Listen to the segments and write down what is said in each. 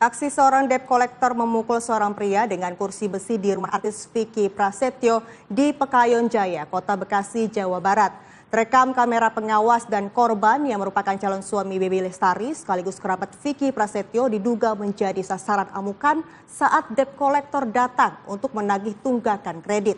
Aksi seorang debt collector memukul seorang pria dengan kursi besi di rumah artis Vicky Prasetyo di Pekayon Jaya, Kota Bekasi, Jawa Barat. Terekam kamera pengawas dan korban yang merupakan calon suami Baby Lestari sekaligus kerabat Vicky Prasetyo diduga menjadi sasaran amukan saat debt collector datang untuk menagih tunggakan kredit.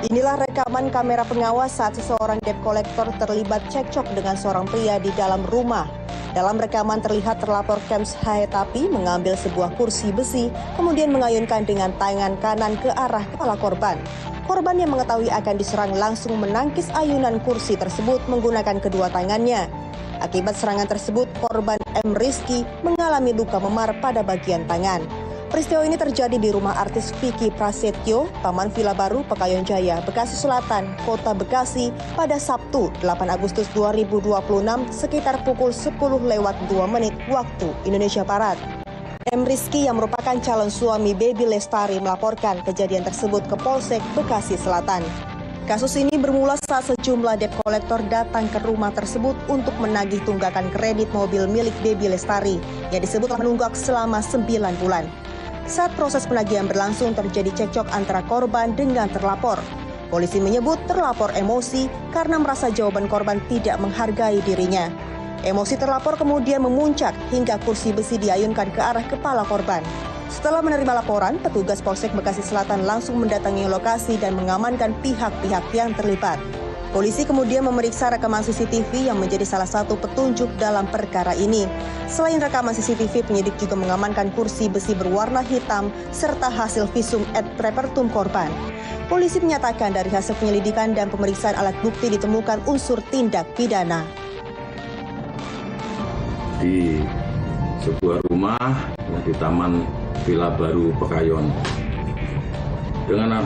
Inilah rekaman kamera pengawas saat seseorang debt collector terlibat cekcok dengan seorang pria di dalam rumah. Dalam rekaman terlihat terlapor Kems Hayatapi mengambil sebuah kursi besi, kemudian mengayunkan dengan tangan kanan ke arah kepala korban. Korban yang mengetahui akan diserang langsung menangkis ayunan kursi tersebut menggunakan kedua tangannya. Akibat serangan tersebut, korban M. Rizky mengalami luka memar pada bagian tangan. Peristiwa ini terjadi di rumah artis Vicky Prasetyo, Taman Villa Baru, Pekayon Jaya, Bekasi Selatan, Kota Bekasi pada Sabtu 8 Agustus 2026 sekitar pukul 10:02 waktu Indonesia Barat. M. Rizky yang merupakan calon suami Baby Lestari melaporkan kejadian tersebut ke Polsek Bekasi Selatan. Kasus ini bermula saat sejumlah debt collector datang ke rumah tersebut untuk menagih tunggakan kredit mobil milik Baby Lestari yang disebut menunggak selama 9 bulan. Saat proses penagihan berlangsung terjadi cekcok antara korban dengan terlapor. Polisi menyebut terlapor emosi karena merasa jawaban korban tidak menghargai dirinya. Emosi terlapor kemudian memuncak hingga kursi besi diayunkan ke arah kepala korban. Setelah menerima laporan, petugas Polsek Bekasi Selatan langsung mendatangi lokasi dan mengamankan pihak-pihak yang terlibat. Polisi kemudian memeriksa rekaman CCTV yang menjadi salah satu petunjuk dalam perkara ini. Selain rekaman CCTV, penyidik juga mengamankan kursi besi berwarna hitam serta hasil visum et repertum korban. Polisi menyatakan dari hasil penyelidikan dan pemeriksaan alat bukti ditemukan unsur tindak pidana. Di sebuah rumah di Taman Villa Baru, Pekayon, dengan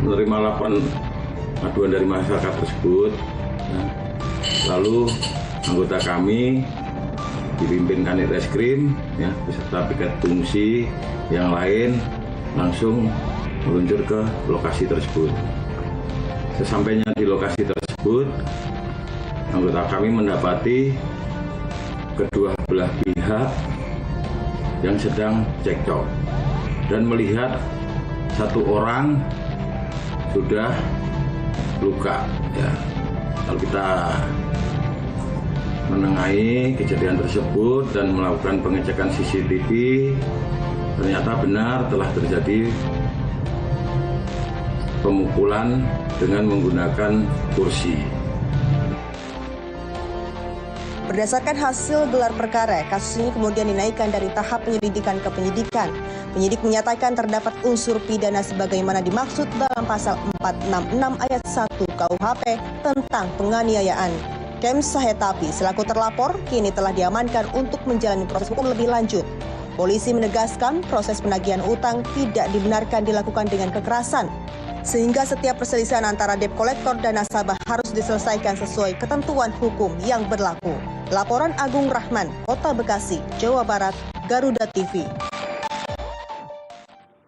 menerima laporan aduan dari masyarakat tersebut, lalu anggota kami dipimpin Kanit Reskrim beserta piket fungsi yang lain langsung meluncur ke lokasi tersebut. Sesampainya di lokasi tersebut, anggota kami mendapati kedua belah pihak yang sedang cekcok dan melihat satu orang sudah luka. Lalu kita menengahi kejadian tersebut dan melakukan pengecekan CCTV. Ternyata benar telah terjadi pemukulan dengan menggunakan kursi. Berdasarkan hasil gelar perkara, kasus ini kemudian dinaikkan dari tahap penyelidikan ke penyidikan. Penyidik menyatakan terdapat unsur pidana sebagaimana dimaksud dalam pasal 466 ayat 1 KUHP tentang penganiayaan. Kems Hayatapi selaku terlapor kini telah diamankan untuk menjalani proses hukum lebih lanjut. Polisi menegaskan proses penagihan utang tidak dibenarkan dilakukan dengan kekerasan, sehingga setiap perselisihan antara debt collector dan nasabah harus diselesaikan sesuai ketentuan hukum yang berlaku. Laporan Agung Rahman, Kota Bekasi, Jawa Barat, Garuda TV.